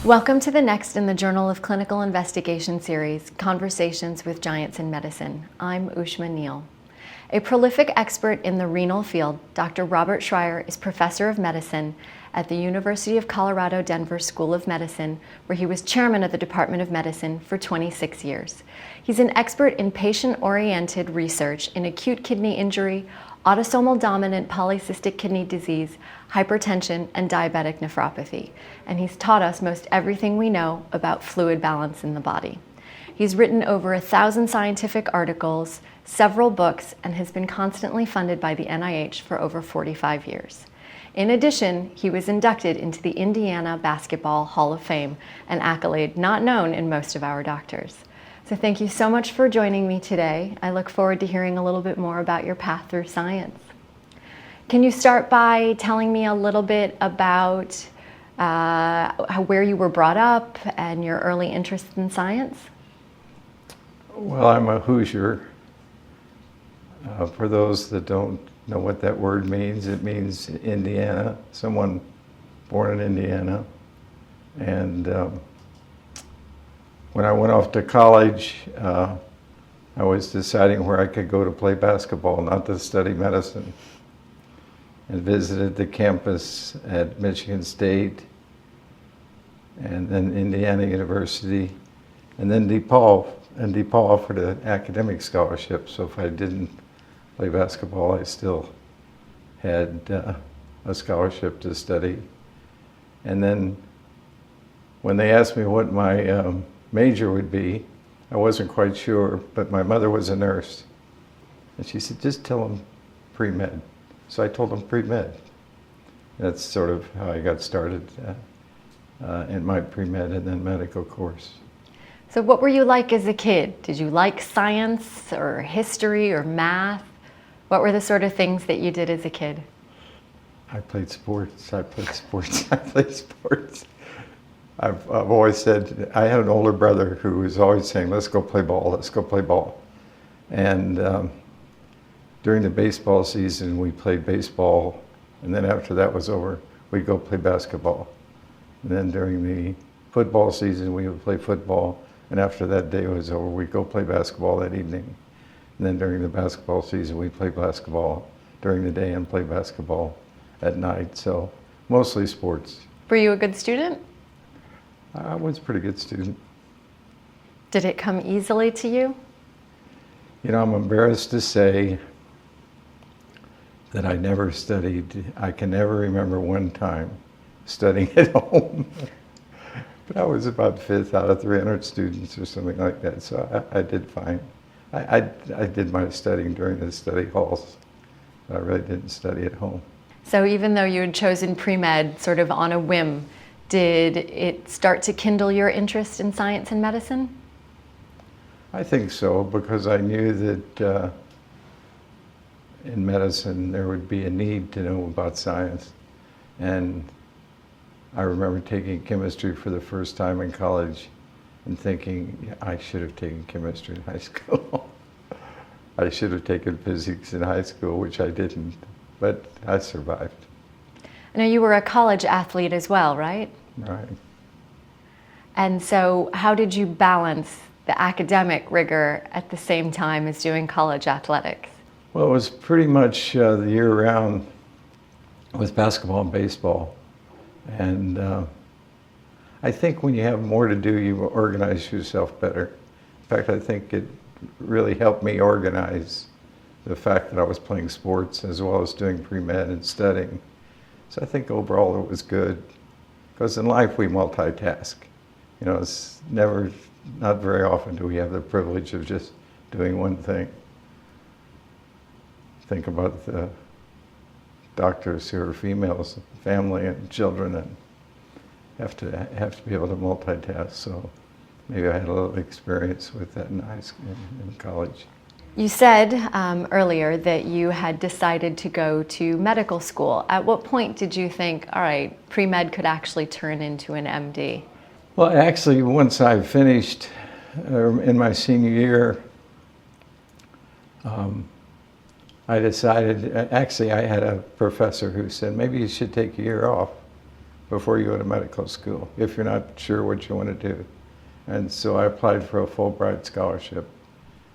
Welcome to the next in the Journal of Clinical Investigation series, Conversations with Giants in Medicine. I'm Ushma Neal. A prolific expert in the renal field, Dr. Robert Schreier is professor of medicine at the University of Colorado Denver School of Medicine, where he was chairman of the Department of Medicine for 26 years. He's an expert in patient-oriented research in acute kidney injury, autosomal dominant polycystic kidney disease, hypertension, and diabetic nephropathy. And he's taught us most everything we know about fluid balance in the body. He's written over 1,000 scientific articles, several books, and has been constantly funded by the NIH for over 45 years. In addition, he was inducted into the Indiana Basketball Hall of Fame, an accolade not known in most of our doctors. So thank you so much for joining me today. I look forward to hearing a little bit more about your path through science. Can you start by telling me a little bit about where you were brought up and your early interest in science? Well, I'm a Hoosier. For those that don't know what that word means, it means Indiana, someone born in Indiana. And when I went off to college, I was deciding where I could go to play basketball, not to study medicine. And visited the campus at Michigan State, and then Indiana University, and then DePaul. And DePaul offered an academic scholarship, so if I didn't play basketball, I still had a scholarship to study. And then when they asked me what my major would be, I wasn't quite sure, but my mother was a nurse. And she said, just tell them pre-med. So I told them pre-med. That's sort of how I got started in my pre-med and then medical course. So what were you like as a kid? Did you like science or history or math? What were the sort of things that you did as a kid? I played sports. I've always said, I had an older brother who was always saying, let's go play ball, let's go play ball. And during the baseball season, we played baseball, and then after that was over, we'd go play basketball. And then during the football season, we would play football, and after that day was over, we'd go play basketball that evening. And then during the basketball season, we'd play basketball during the day and play basketball at night, so mostly sports. Were you a good student? I was a pretty good student. Did it come easily to you? You know, I'm embarrassed to say that I never studied. I can never remember one time studying at home. But I was about 5th out of 300 students or something like that, so I did fine. I did my studying during the study halls, but I really didn't study at home. So even though you had chosen pre-med sort of on a whim, did it start to kindle your interest in science and medicine? I think so, because I knew that in medicine there would be a need to know about science. And I remember taking chemistry for the first time in college and thinking, yeah, I should have taken chemistry in high school. I should have taken physics in high school, which I didn't, but I survived. I know you were a college athlete as well, right? Right. And so how did you balance the academic rigor at the same time as doing college athletics? Well, it was pretty much the year round with basketball and baseball. And I think when you have more to do, you organize yourself better. In fact, I think it really helped me organize the fact that I was playing sports as well as doing pre-med and studying. So I think overall it was good, because in life we multitask. You know, it's not very often do we have the privilege of just doing one thing. Think about the doctors who are females, family and children, and have to be able to multitask. So maybe I had a little experience with that in high school, in college. You said earlier that you had decided to go to medical school. At what point did you think, all right, pre-med could actually turn into an MD? Well, actually, once I finished in my senior year, I decided, actually I had a professor who said, maybe you should take a year off. before you go to medical school, if you're not sure what you want to do. And so I applied for a Fulbright scholarship,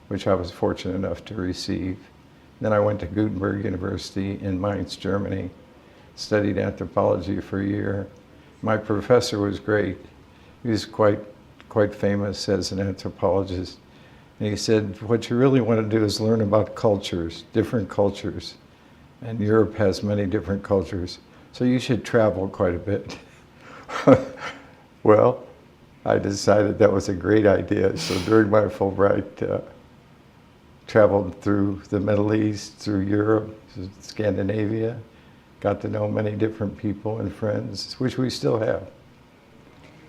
which I was fortunate enough to receive. Then I went to Gutenberg University in Mainz, Germany, studied anthropology for a year. My professor was great. He was quite famous as an anthropologist. And he said, what you really want to do is learn about cultures, different cultures. And Europe has many different cultures. So you should travel quite a bit. Well, I decided that was a great idea. So during my Fulbright, traveled through the Middle East, through Europe, Scandinavia, got to know many different people and friends, which we still have.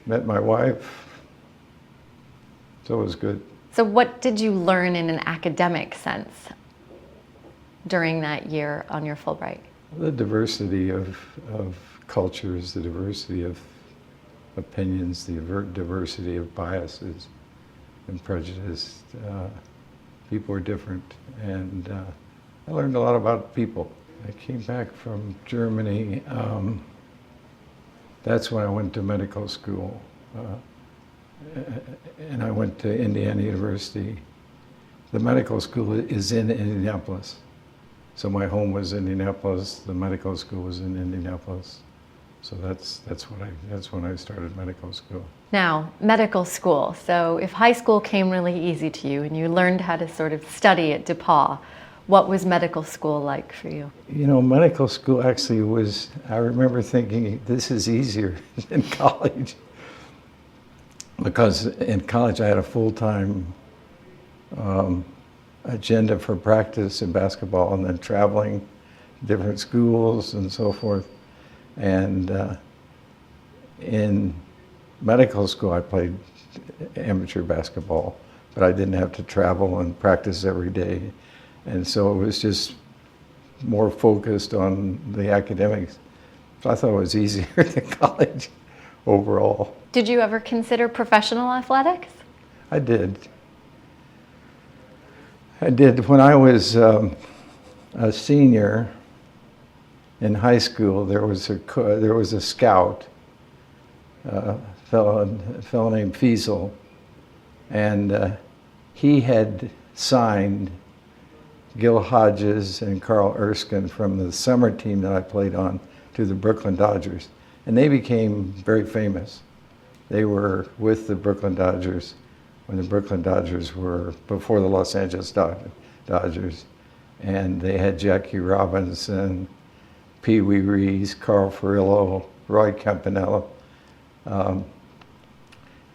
Met my wife, so it was good. So what did you learn in an academic sense during that year on your Fulbright? The diversity of cultures, the diversity of opinions, the diversity of biases and prejudice. People are different, and I learned a lot about people. I came back from Germany. That's when I went to medical school. And I went to Indiana University. The medical school is in Indianapolis. So my home was Indianapolis, the medical school was in Indianapolis. So that's when I started medical school. Now, medical school. So if high school came really easy to you and you learned how to sort of study at DePauw, what was medical school like for you? You know, medical school actually was, I remember thinking, this is easier than college. Because in college I had a full-time agenda for practice in basketball and then traveling different schools and so forth. And in medical school I played amateur basketball, but I didn't have to travel and practice every day. And so it was just more focused on the academics. So I thought it was easier than college overall. Did you ever consider professional athletics? I did. When I was a senior in high school, there was a scout, a fellow named Fiesel, and he had signed Gil Hodges and Carl Erskine from the summer team that I played on to the Brooklyn Dodgers. And they became very famous. They were with the Brooklyn Dodgers when the Brooklyn Dodgers were before the Los Angeles Dodgers. And they had Jackie Robinson, Pee Wee Reese, Carl Furillo, Roy Campanella. And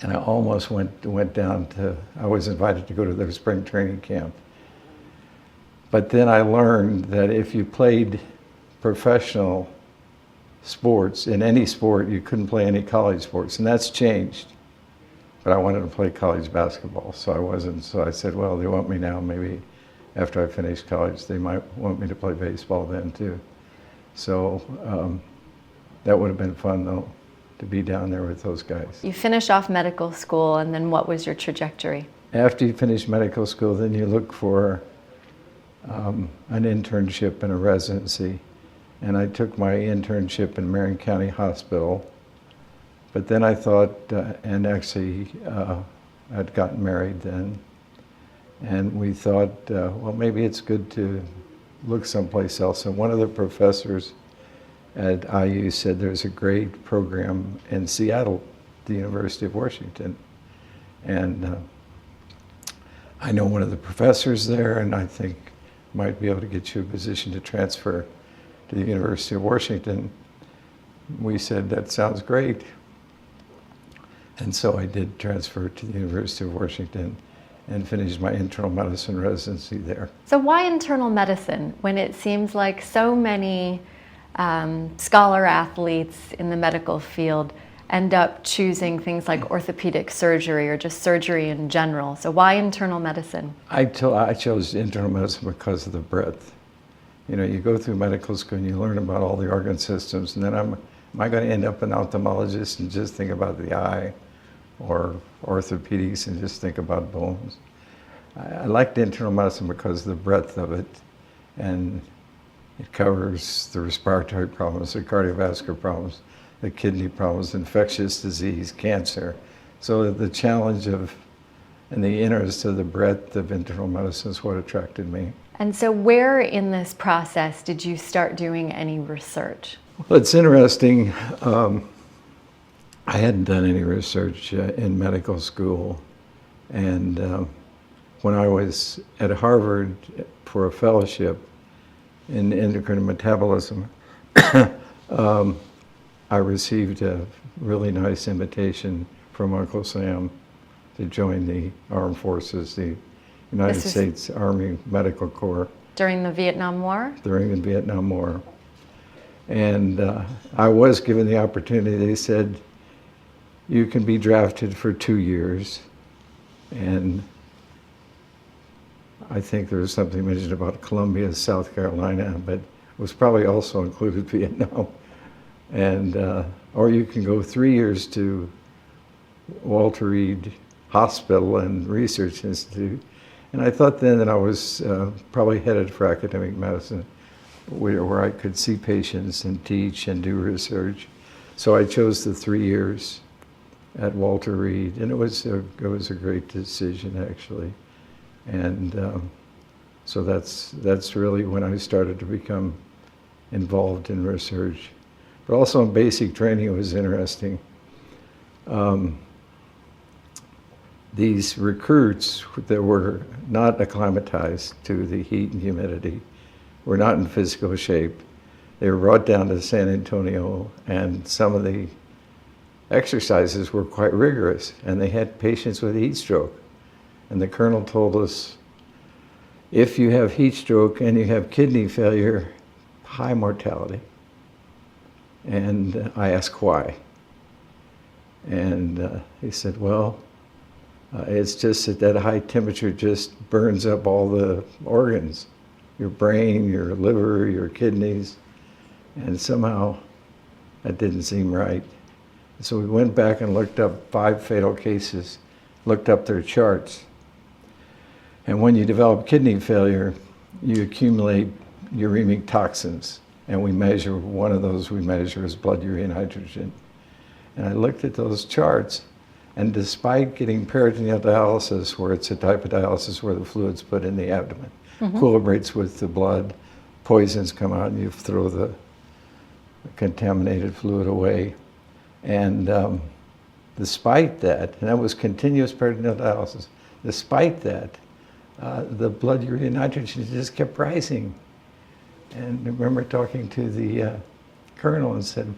I almost went down to, I was invited to go to their spring training camp. But then I learned that if you played professional sports, in any sport, you couldn't play any college sports, and that's changed. But I wanted to play college basketball, so I wasn't. So I said, well, they want me now, maybe after I finish college, they might want me to play baseball then too. So that would have been fun though, to be down there with those guys. You finish off medical school, and then what was your trajectory? After you finish medical school, then you look for an internship and a residency. And I took my internship in Marion County Hospital. But then I thought, and actually I'd gotten married then, and we thought, well, maybe it's good to look someplace else. And one of the professors at IU said there's a great program in Seattle, the University of Washington. And I know one of the professors there, and I think might be able to get you a position to transfer to the University of Washington. We said, that sounds great. And so I did transfer to the University of Washington and finished my internal medicine residency there. So why internal medicine when it seems like so many scholar athletes in the medical field end up choosing things like orthopedic surgery or just surgery in general? So why internal medicine? I chose internal medicine because of the breadth. You know, you go through medical school and you learn about all the organ systems, and then am I going to end up an ophthalmologist and just think about the eye, or orthopedics and just think about bones? I liked internal medicine because of the breadth of it, and it covers the respiratory problems, the cardiovascular problems, the kidney problems, infectious disease, cancer. So the challenge of and the interest of the breadth of internal medicine is what attracted me. And so where in this process did you start doing any research? Well, it's interesting. I hadn't done any research in medical school. And when I was at Harvard for a fellowship in endocrine metabolism, I received a really nice invitation from Uncle Sam to join the armed forces, the United States Army Medical Corps. During the Vietnam War? During the Vietnam War. And I was given the opportunity. They said, you can be drafted for 2 years. And I think there was something mentioned about Columbia, South Carolina, but it was probably also included Vietnam. And, or you can go 3 years to Walter Reed Hospital and Research Institute. And I thought then that I was probably headed for academic medicine, where I could see patients and teach and do research. So I chose the 3 years at Walter Reed, and it was a great decision, actually. And so that's really when I started to become involved in research. But also in basic training, it was interesting. These recruits that were not acclimatized to the heat and humidity were not in physical shape. They were brought down to San Antonio, and some of the exercises were quite rigorous, and they had patients with heat stroke. And the colonel told us, if you have heat stroke and you have kidney failure, high mortality. And I asked why. And he said, well, it's just that high temperature just burns up all the organs, your brain, your liver, your kidneys, and somehow that didn't seem right. So we went back and looked up 5 fatal cases, looked up their charts. And when you develop kidney failure, you accumulate uremic toxins, and we measure, one of those we measure is blood urea nitrogen. And I looked at those charts, and despite getting peritoneal dialysis, where it's a type of dialysis where the fluid's put in the abdomen, equilibrates with the blood, poisons come out, and you throw the contaminated fluid away. And despite that, and that was continuous peritoneal dialysis, despite that, the blood urea nitrogen just kept rising. And I remember talking to the colonel and said,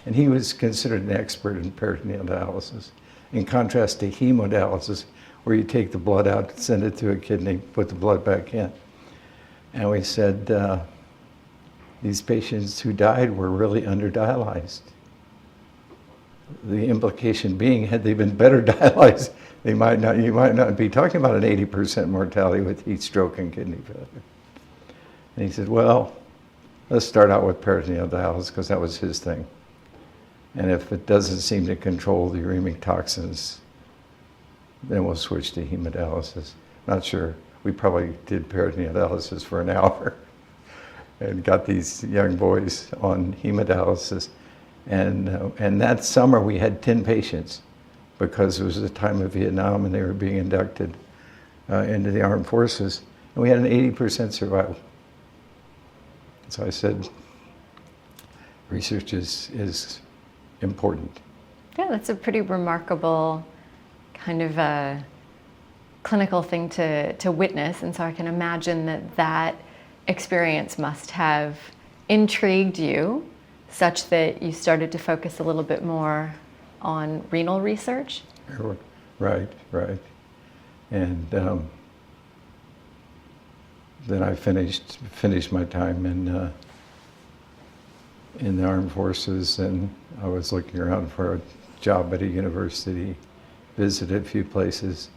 and he was considered an expert in peritoneal dialysis, in contrast to hemodialysis, where you take the blood out, send it to a kidney, put the blood back in. And we said, these patients who died were really underdialyzed. The implication being, had they been better dialyzed, you might not be talking about an 80% mortality with heat stroke and kidney failure. And he said, well, let's start out with peritoneal dialysis, because that was his thing. And if it doesn't seem to control the uremic toxins, then we'll switch to hemodialysis. Not sure. We probably did peritoneal dialysis for an hour and got these young boys on hemodialysis. And that summer we had 10 patients, because it was the time of Vietnam and they were being inducted into the armed forces. And we had an 80% survival. So I said, research is important. Yeah, that's a pretty remarkable kind of a clinical thing to witness. And so I can imagine that experience must have intrigued you such that you started to focus a little bit more on renal research? Right. And then I finished my time in the armed forces, and I was looking around for a job at a university, visited a few places,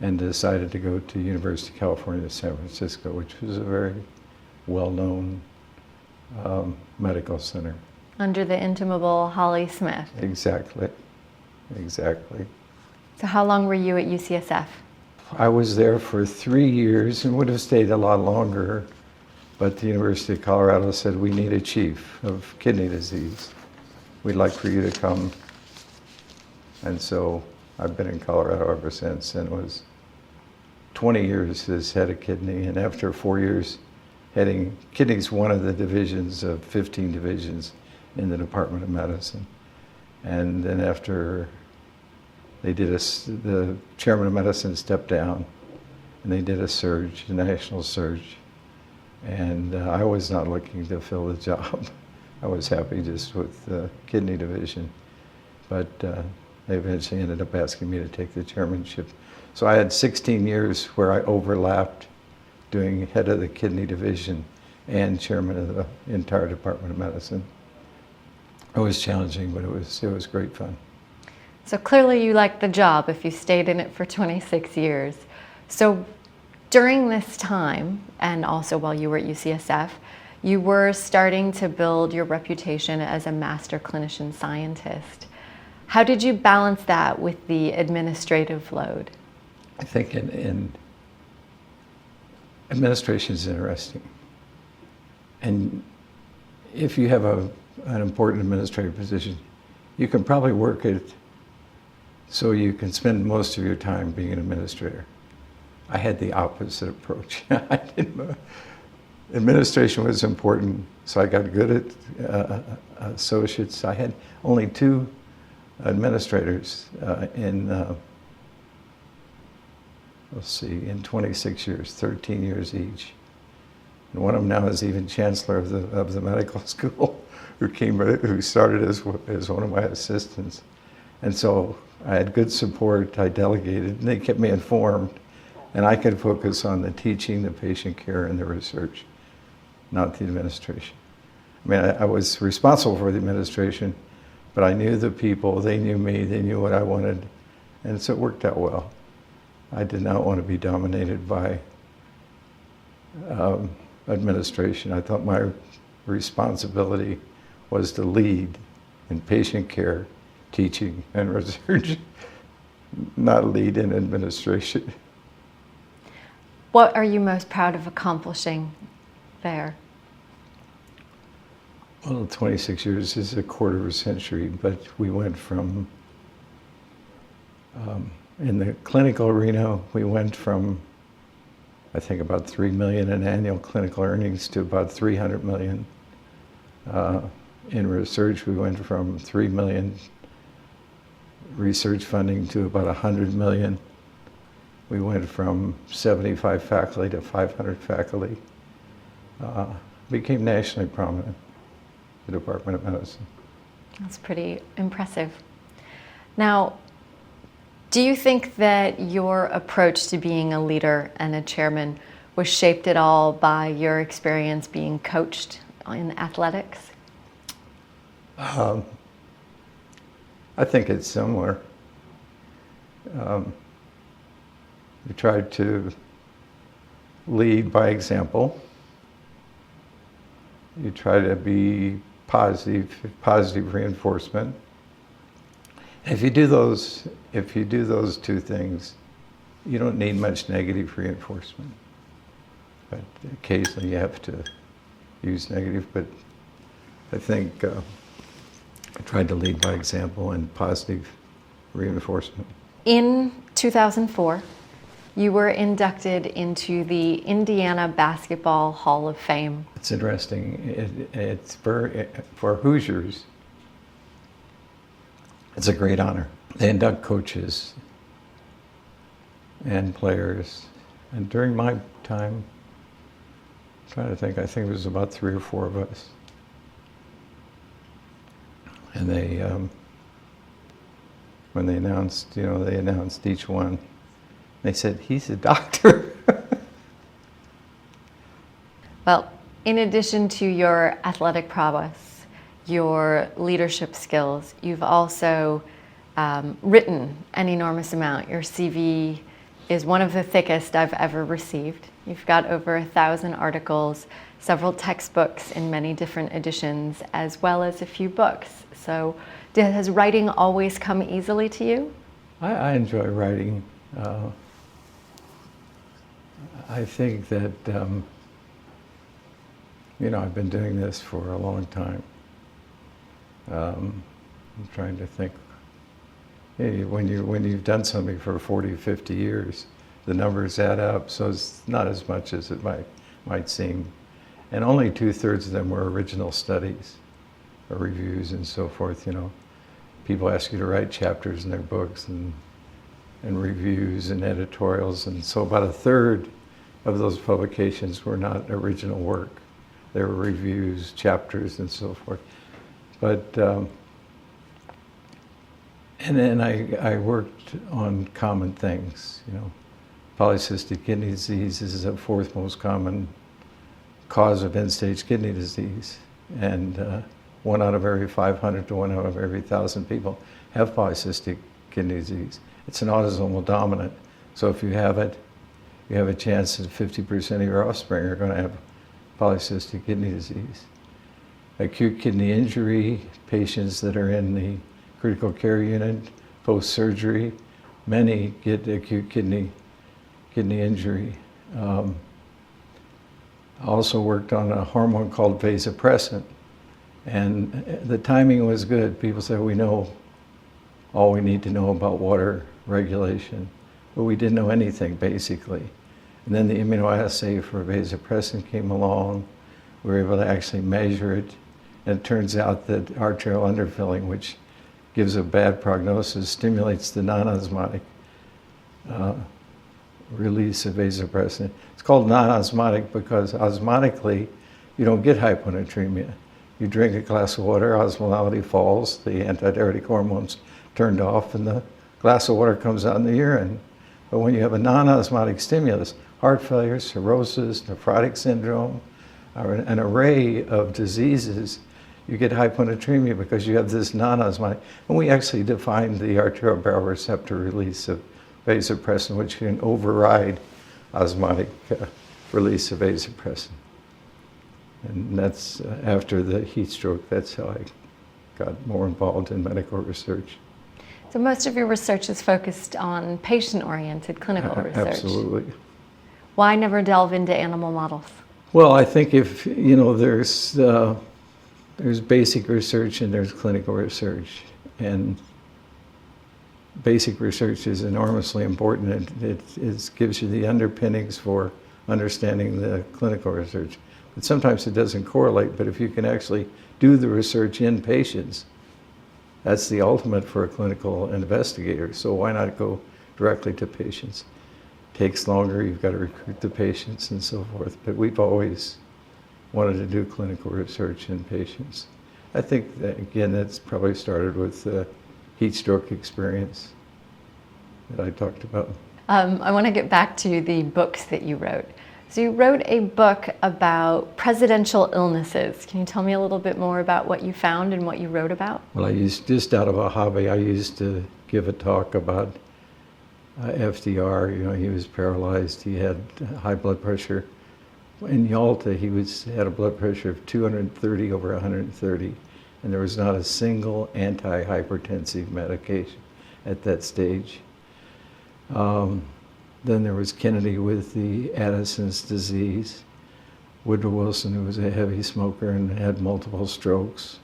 and decided to go to University of California, San Francisco, which was a very well-known medical center. Under the intimable Holly Smith. Exactly. So how long were you at UCSF? I was there for 3 years and would have stayed a lot longer, but the University of Colorado said we need a chief of kidney disease. we'd like for you to come. And so I've been in Colorado ever since, and was 20 years as head of kidney, and after 4 years heading, kidney's one of the divisions of 15 divisions in the Department of Medicine. And then after they did the chairman of medicine stepped down, and they did a surge, a national surge. And I was not looking to fill the job. I was happy just with the kidney division. But they eventually ended up asking me to take the chairmanship. So I had 16 years where I overlapped doing head of the kidney division and chairman of the entire Department of Medicine. It was challenging, but it was great fun. So clearly you liked the job if you stayed in it for 26 years. So during this time, and also while you were at UCSF, you were starting to build your reputation as a master clinician scientist. How did you balance that with the administrative load? I think in administration is interesting. And if you have an important administrative position, you can probably work it so you can spend most of your time being an administrator. I had the opposite approach. Administration was important, so I got good at associates. I had only 2 administrators in 26 years, 13 years each. And one of them now is even chancellor of the medical school, who started as one of my assistants. And so I had good support, I delegated, and they kept me informed, and I could focus on the teaching, the patient care, and the research, not the administration. I mean, I was responsible for the administration, but I knew the people, they knew me, they knew what I wanted, and so it worked out well. I did not want to be dominated by administration. I thought my responsibility was to lead in patient care, teaching, and research, not lead in administration. What are you most proud of accomplishing there? Well, 26 years is a quarter of a century, but we went from, in the clinical arena, we went from, I think, about 3 million in annual clinical earnings to about 300 million. In research, we went from 3 million research funding to about 100 million. We went from 75 faculty to 500 faculty. Became nationally prominent, the Department of Medicine. That's pretty impressive. Now, do you think that your approach to being a leader and a chairman was shaped at all by your experience being coached in athletics? I think it's similar. We tried to lead by example. You try to be positive reinforcement. If you do those 2 things, you don't need much negative reinforcement. But occasionally you have to use negative, but I think I tried to lead by example and positive reinforcement. In 2004, you were inducted into the Indiana Basketball Hall of Fame. It's interesting. It's for Hoosiers, it's a great honor. They induct coaches and players. And during my time, I'm trying to think, I think it was about 3 or 4 of us. And they, when they announced, they announced each one. They said, "He's a doctor." Well, in addition to your athletic prowess, your leadership skills, you've also written an enormous amount. Your CV is one of the thickest I've ever received. You've got over 1,000 articles, several textbooks in many different editions, as well as a few books. So has writing always come easily to you? I enjoy writing. I think that, I've been doing this for a long time. I'm trying to think. Hey, when you've done something for 40, 50 years, the numbers add up, so it's not as much as it might seem. And only 2/3 of them were original studies or reviews and so forth. People ask you to write chapters in their books and reviews and editorials, and so about 1/3 of those publications were not original work. They were reviews, chapters, and so forth. But and then I worked on common things. Polycystic kidney disease is the 4th most common cause of end-stage kidney disease, and 1 out of every 500 to 1 out of every 1,000 people have polycystic kidney disease. It's an autosomal dominant, so if you have it, you have a chance that 50% of your offspring are going to have polycystic kidney disease. Acute kidney injury, patients that are in the critical care unit, post-surgery, many get acute kidney injury. I also worked on a hormone called vasopressin, and the timing was good. People said we know all we need to know about water regulation, but we didn't know anything basically. And then the immunoassay for vasopressin came along. We were able to actually measure it, and it turns out that arterial underfilling, which gives a bad prognosis, stimulates the non-osmotic release of vasopressin. It's called non-osmotic because osmotically you don't get hyponatremia. You drink a glass of water, osmolality falls, the antidiuretic hormones turned off, and the glass of water comes out in the urine. But when you have a non-osmotic stimulus, heart failure, cirrhosis, nephrotic syndrome, or an array of diseases, you get hyponatremia because you have this non-osmotic. And we actually defined the arterial baroreceptor release of vasopressin, which can override osmotic release of vasopressin. And that's after the heat stroke. That's how I got more involved in medical research. So most of your research is focused on patient-oriented clinical research. Absolutely. Why never delve into animal models? Well, I think if, there's basic research and there's clinical research. And basic research is enormously important. It gives you the underpinnings for understanding the clinical research. But sometimes it doesn't correlate, but if you can actually do the research in patients, that's the ultimate for a clinical investigator. So why not go directly to patients? Takes longer, you've got to recruit the patients and so forth. But we've always wanted to do clinical research in patients. I think that, again, that's probably started with the heat stroke experience that I talked about. I want to get back to the books that you wrote. So you wrote a book about presidential illnesses. Can you tell me a little bit more about what you found and what you wrote about? Well, just out of a hobby, I used to give a talk about FDR. He was paralyzed. He had high blood pressure. In Yalta, he had a blood pressure of 230 over 130, and there was not a single antihypertensive medication at that stage. Then there was Kennedy with the Addison's disease, Woodrow Wilson, who was a heavy smoker and had multiple strokes.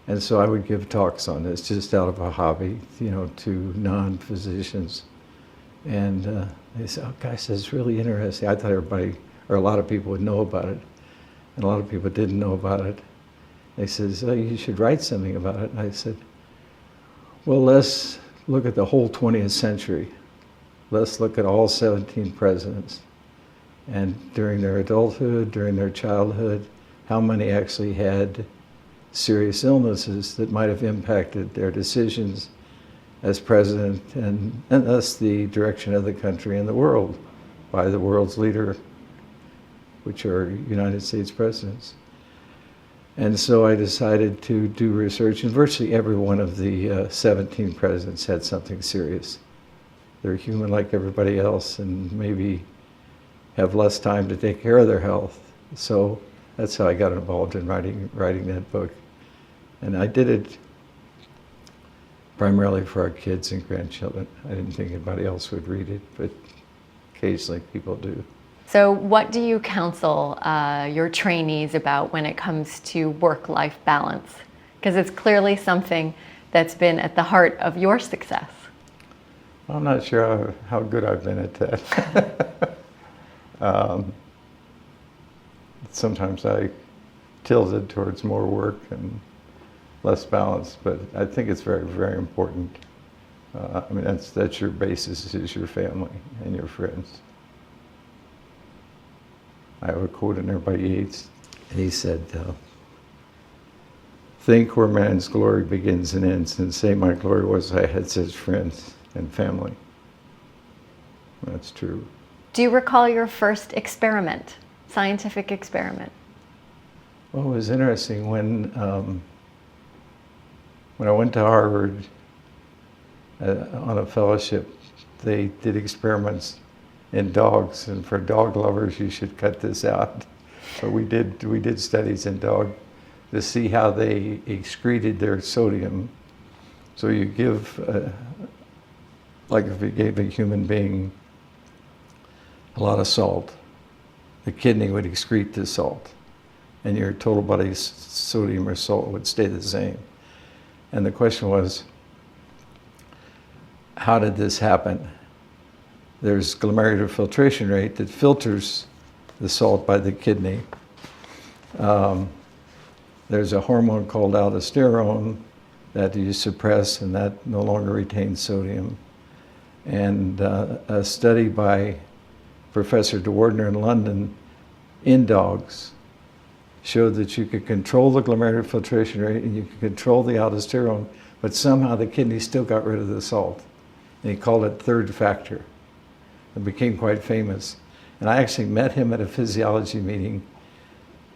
And so I would give talks on this just out of a hobby, to non-physicians. And they said, oh gosh, that's really interesting. I thought everybody, or a lot of people would know about it. And a lot of people didn't know about it. They said, oh, you should write something about it. And I said, well, let's look at the whole 20th century. Let's look at all 17 presidents. And during their adulthood, during their childhood, how many actually had serious illnesses that might have impacted their decisions as president and thus the direction of the country and the world by the world's leader, which are United States presidents. And so I decided to do research, and virtually every one of the 17 presidents had something serious. They're human like everybody else and maybe have less time to take care of their health. So that's how I got involved in writing that book. And I did it primarily for our kids and grandchildren. I didn't think anybody else would read it, but occasionally people do. So what do you counsel your trainees about when it comes to work-life balance? Because it's clearly something that's been at the heart of your success. I'm not sure how good I've been at that. Sometimes I tilted towards more work and less balance, but I think it's very, very important. I mean, that's your basis, is your family and your friends. I have a quote in there by Yeats, and he said, think where man's glory begins and ends, and say my glory was I had such friends and family. That's true. Do you recall your first experiment, scientific experiment? Well, it was interesting when I went to Harvard on a fellowship. They did experiments in dogs, and for dog lovers, you should cut this out. But we did studies in dogs to see how they excreted their sodium. So you give, like if you gave a human being a lot of salt, the kidney would excrete the salt, and your total body sodium or salt would stay the same. And the question was, how did this happen? There's glomerular filtration rate that filters the salt by the kidney. There's a hormone called aldosterone that you suppress, and that no longer retains sodium. And a study by Professor DeWardner in London in dogs showed that you could control the glomerular filtration rate and you could control the aldosterone, but somehow the kidney still got rid of the salt. And he called it third factor. It became quite famous. And I actually met him at a physiology meeting,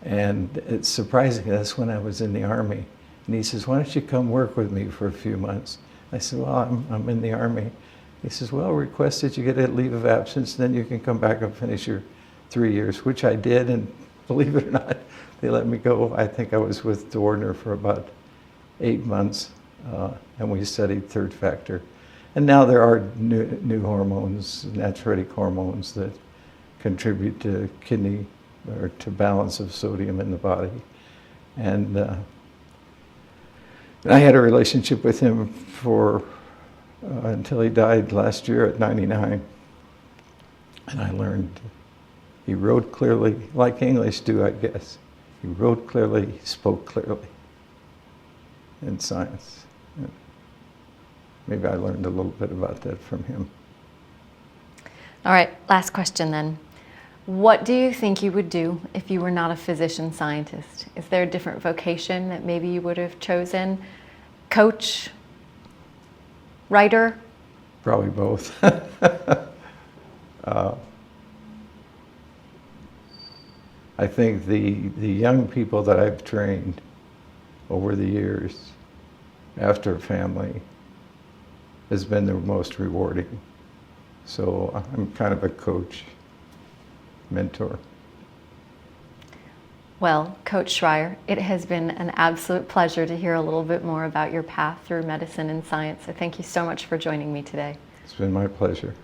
and it's surprising, that's when I was in the Army. And he says, why don't you come work with me for a few months? I said, well, I'm in the Army. He says, well, request that you get a leave of absence, then you can come back and finish your 3 years, which I did, and believe it or not, they let me go. I think I was with DeWardner for about 8 months, and we studied third factor. And now there are new hormones, natriuretic hormones, that contribute to kidney or to balance of sodium in the body. And I had a relationship with him for until he died last year at 99. And I learned he wrote clearly, like English do, I guess. He wrote clearly, he spoke clearly in science. And maybe I learned a little bit about that from him. All right, last question then. What do you think you would do if you were not a physician scientist? Is there a different vocation that maybe you would have chosen? Coach? Writer? Probably both. I think the young people that I've trained over the years after family has been the most rewarding. So I'm kind of a coach, mentor. Well, Coach Schreier, it has been an absolute pleasure to hear a little bit more about your path through medicine and science. So thank you so much for joining me today. It's been my pleasure.